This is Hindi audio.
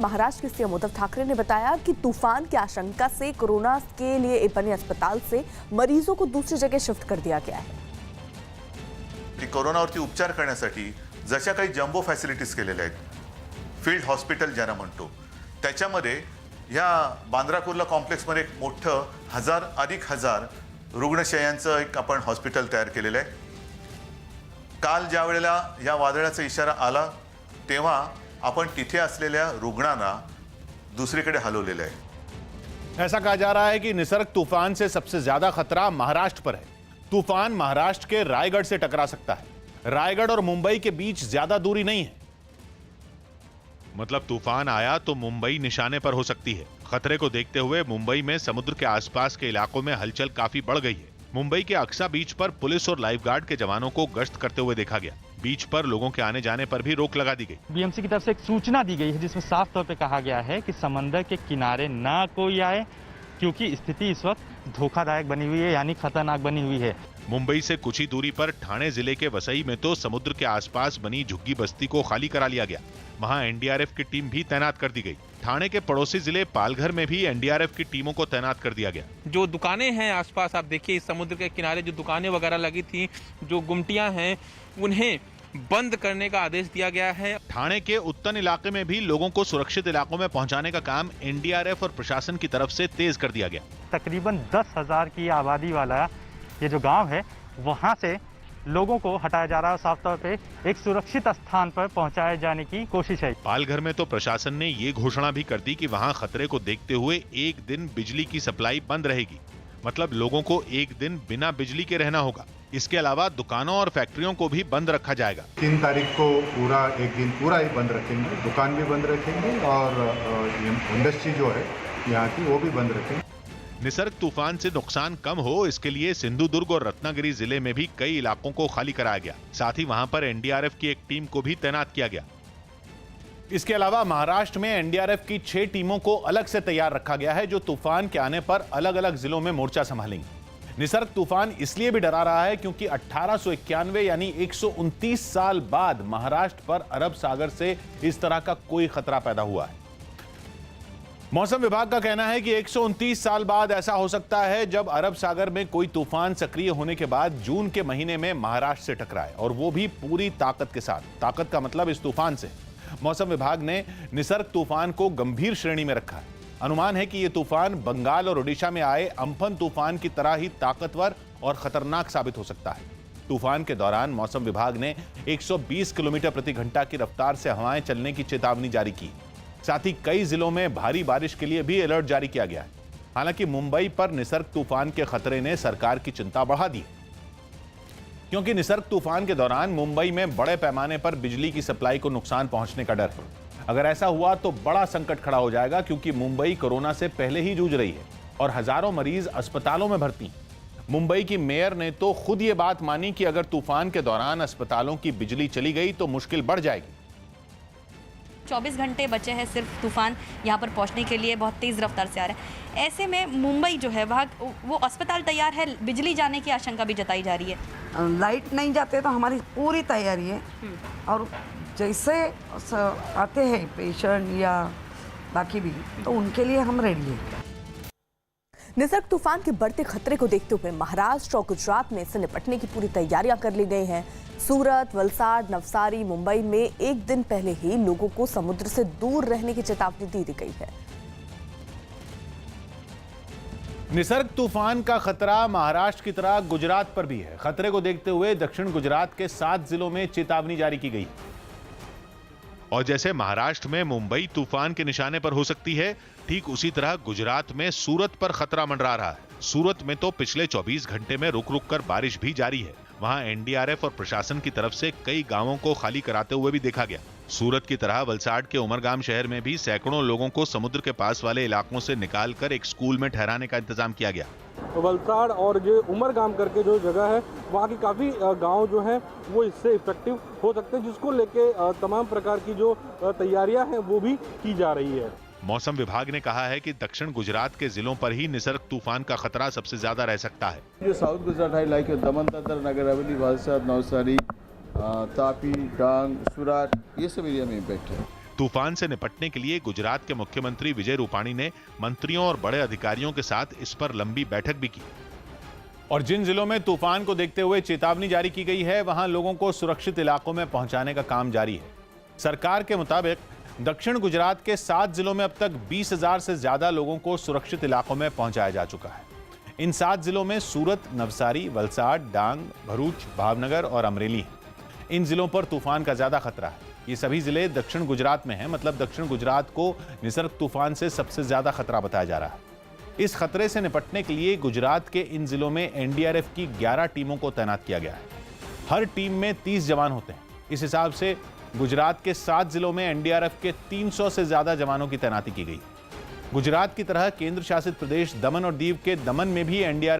महाराष्ट्र के सीएम उद्धव ठाकरे ने बताया कि तूफान की आशंका से कोरोना के लिए बने अस्पताल से मरीजों को दूसरी जगह शिफ्ट कर दिया गया है। कोरोनावरती उपचार करण्यासाठी जशा काही जम्बो फॅसिलिटीज केलेल्या आहेत, फील्ड हॉस्पिटल ज्यांना म्हणतो, त्याच्यामध्ये या बांद्रा कुर्ला कॉम्प्लेक्समध्ये एक मोठं अधिक हजार रुग्णशय्यांचं एक आपण हॉस्पिटल तयार केलेलं आहे। काल ज्या वेळेला या वादळाचा इशारा आला तेव्हा आपण तिथे असलेल्या रुग्णांना दुसरीकडे हलवलेलं आहे। ऐसा कहा जा रहा है कि निसर्ग तूफान से सबसे ज्यादा खतरा महाराष्ट्र पर है। तूफान महाराष्ट्र के रायगढ़ से टकरा सकता है। रायगढ़ और मुंबई के बीच ज्यादा दूरी नहीं है। मतलब तूफान आया तो मुंबई निशाने पर हो सकती है। खतरे को देखते हुए मुंबई में समुद्र के आसपास के इलाकों में हलचल काफी बढ़ गई है। मुंबई के अक्सा बीच पर पुलिस और लाइफ गार्ड के जवानों को गश्त करते हुए देखा गया। बीच पर लोगों के आने जाने पर भी रोक लगा दी गई। बीएमसी की तरफ से एक सूचना दी गई है जिसमें साफ तौर पे कहा गया है कि समंदर के किनारे ना कोई आए, क्योंकि स्थिति इस वक्त धोखादायक बनी हुई है, यानी खतरनाक बनी हुई है। मुंबई से कुछ ही दूरी पर ठाणे जिले के वसई में तो समुद्र के आसपास बनी झुग्गी बस्ती को खाली करा लिया गया। वहां एनडीआरएफ की टीम भी तैनात कर दी गई। ठाणे के पड़ोसी जिले पालघर में भी एनडीआरएफ की टीमों को तैनात कर दिया गया। जो दुकानें हैं आसपास, आप देखिए इस समुद्र के किनारे जो दुकानें वगैरह लगी थी, जो गुमटियां हैं, उन्हें बंद करने का आदेश दिया गया है। ठाणे के उत्तन इलाके में भी लोगों को सुरक्षित इलाकों में पहुंचाने का काम एनडीआरएफ और प्रशासन की तरफ से तेज कर दिया गया। तकरीबन 10,000 की आबादी वाला ये जो गांव है, वहां से लोगों को हटाया जा रहा है। साफ तौर पे एक सुरक्षित स्थान पर पहुंचाए जाने की कोशिश है। पालघर में तो प्रशासन ने ये घोषणा भी कर दी कि वहां खतरे को देखते हुए एक दिन बिजली की सप्लाई बंद रहेगी। मतलब लोगों को एक दिन बिना बिजली के रहना होगा। इसके अलावा दुकानों और फैक्ट्रियों को भी बंद रखा जाएगा। 3 तारीख को एक दिन पूरा ही बंद रखेंगे, दुकान भी बंद रखेंगे और इंडस्ट्री जो है यहाँ की वो भी बंद रखेंगे। निसर्ग तूफान से नुकसान कम हो, इसके लिए सिंधुदुर्ग और रत्नागिरी जिले में भी कई इलाकों को खाली कराया गया। साथ ही वहां पर एनडीआरएफ की एक टीम को भी तैनात किया गया। इसके अलावा महाराष्ट्र में एनडीआरएफ की 6 टीमों को अलग से तैयार रखा गया है, जो तूफान के आने पर अलग अलग जिलों में मोर्चा संभालेंगे। निसर्ग तूफान इसलिए भी डरा रहा है क्योंकि 1891 यानी 129 साल बाद महाराष्ट्र पर अरब सागर से इस तरह का कोई खतरा पैदा हुआ है। मौसम विभाग का कहना है कि 129 साल बाद ऐसा हो सकता है जब अरब सागर में कोई तूफान सक्रिय होने के बाद जून के महीने में महाराष्ट्र से टकराए, और वो भी पूरी ताकत के साथ। ताकत का मतलब इस तूफान से। मौसम विभाग ने निसर्ग तूफान को गंभीर श्रेणी में रखा है। अनुमान है कि यह तूफान बंगाल और ओडिशा में आए अम्फन तूफान की तरह ही ताकतवर और खतरनाक साबित हो सकता है। तूफान के दौरान मौसम विभाग ने 120 किलोमीटर प्रति घंटा की रफ्तार से हवाएं चलने की चेतावनी जारी की। साथ ही कई जिलों में भारी बारिश के लिए भी अलर्ट जारी किया गया है। हालांकि मुंबई पर निसर्ग तूफान के खतरे ने सरकार की चिंता बढ़ा दी, क्योंकि निसर्ग तूफान के दौरान मुंबई में बड़े पैमाने पर बिजली की सप्लाई को नुकसान पहुंचने का डर है। अगर ऐसा हुआ तो बड़ा संकट खड़ा हो जाएगा, क्योंकि मुंबई कोरोना से पहले ही जूझ रही है और हजारों मरीज अस्पतालों में भर्ती हैं। मुंबई की मेयर ने तो खुद ये बात मानी कि अगर तूफान के दौरान अस्पतालों की बिजली चली गई तो मुश्किल बढ़ जाएगी। 24 घंटे बचे हैं सिर्फ तूफान यहाँ पर पहुँचने के लिए, बहुत तेज़ रफ्तार से आ रहा है। ऐसे में मुंबई जो है वहाँ वो अस्पताल तैयार है, बिजली जाने की आशंका भी जताई जा रही है। लाइट नहीं जाते तो हमारी पूरी तैयारी है, और जैसे आते हैं पेशेंट या बाकी भी, तो उनके लिए हम रेडी हैं। निसर्ग तूफान के बढ़ते खतरे को देखते हुए महाराष्ट्र और गुजरात में इससे निपटने की पूरी तैयारियां कर ली गई हैं। सूरत, वलसाड़, नवसारी, मुंबई में एक दिन पहले ही लोगों को समुद्र से दूर रहने की चेतावनी दे दी गई है। निसर्ग तूफान का खतरा महाराष्ट्र की तरह गुजरात पर भी है। खतरे को देखते हुए दक्षिण गुजरात के 7 जिलों में चेतावनी जारी की गई। और जैसे महाराष्ट्र में मुंबई तूफान के निशाने पर हो सकती है, ठीक उसी तरह गुजरात में सूरत पर खतरा मंडरा रहा है। सूरत में तो पिछले 24 घंटे में रुक रुक कर बारिश भी जारी है। वहां एनडीआरएफ और प्रशासन की तरफ से कई गांवों को खाली कराते हुए भी देखा गया। सूरत की तरह वलसाड़ के उमरगाम शहर में भी सैकड़ों लोगों को समुद्र के पास वाले इलाकों से निकालकर एक स्कूल में ठहराने का इंतजाम किया गया। वलसाड़ और जो उमरगाम करके जो जगह है, वहाँ की काफ़ी गांव जो हैं वो इससे इफेक्टिव हो सकते हैं, जिसको लेके तमाम प्रकार की जो तैयारियां हैं वो भी की जा रही है। मौसम विभाग ने कहा है कि दक्षिण गुजरात के जिलों पर ही निसर्ग तूफान का खतरा सबसे ज्यादा रह सकता है। जो साउथ गुजरात है, लाइक दमन दादर नगर हवेली, वलसाड़, नवसारी, तापी, डांग, सूरत, ये सब एरिया में इम्पैक्ट है। तूफान से निपटने के लिए गुजरात के मुख्यमंत्री विजय रूपाणी ने मंत्रियों और बड़े अधिकारियों के साथ इस पर लंबी बैठक भी की। और जिन जिलों में तूफान को देखते हुए चेतावनी जारी की गई है, वहां लोगों को सुरक्षित इलाकों में पहुंचाने का काम जारी है। सरकार के मुताबिक दक्षिण गुजरात के 7 जिलों में अब तक 20,000 से ज्यादा लोगों को सुरक्षित इलाकों में पहुंचाया जा चुका है। इन 7 जिलों में सूरत, नवसारी, वलसाड, डांग, भरूच, भावनगर और अमरेली हैं। इन जिलों पर तूफान का ज्यादा खतरा है। ये सभी जिले दक्षिण गुजरात में हैं, मतलब दक्षिण गुजरात को निसर्ग तूफान से सबसे ज्यादा खतरा बताया जा रहा है। इस खतरे से निपटने के लिए गुजरात के इन जिलों में एनडीआरएफ की 11 टीमों को तैनात किया गया है। हर टीम में 30 जवान होते हैं। इस हिसाब से गुजरात के 7 जिलों में एनडीआरएफ के 300 से ज्यादा जवानों की तैनाती की गई। गुजरात की तरह केंद्र शासित प्रदेश दमन और दीव के दमन में भी एनडीआरएफ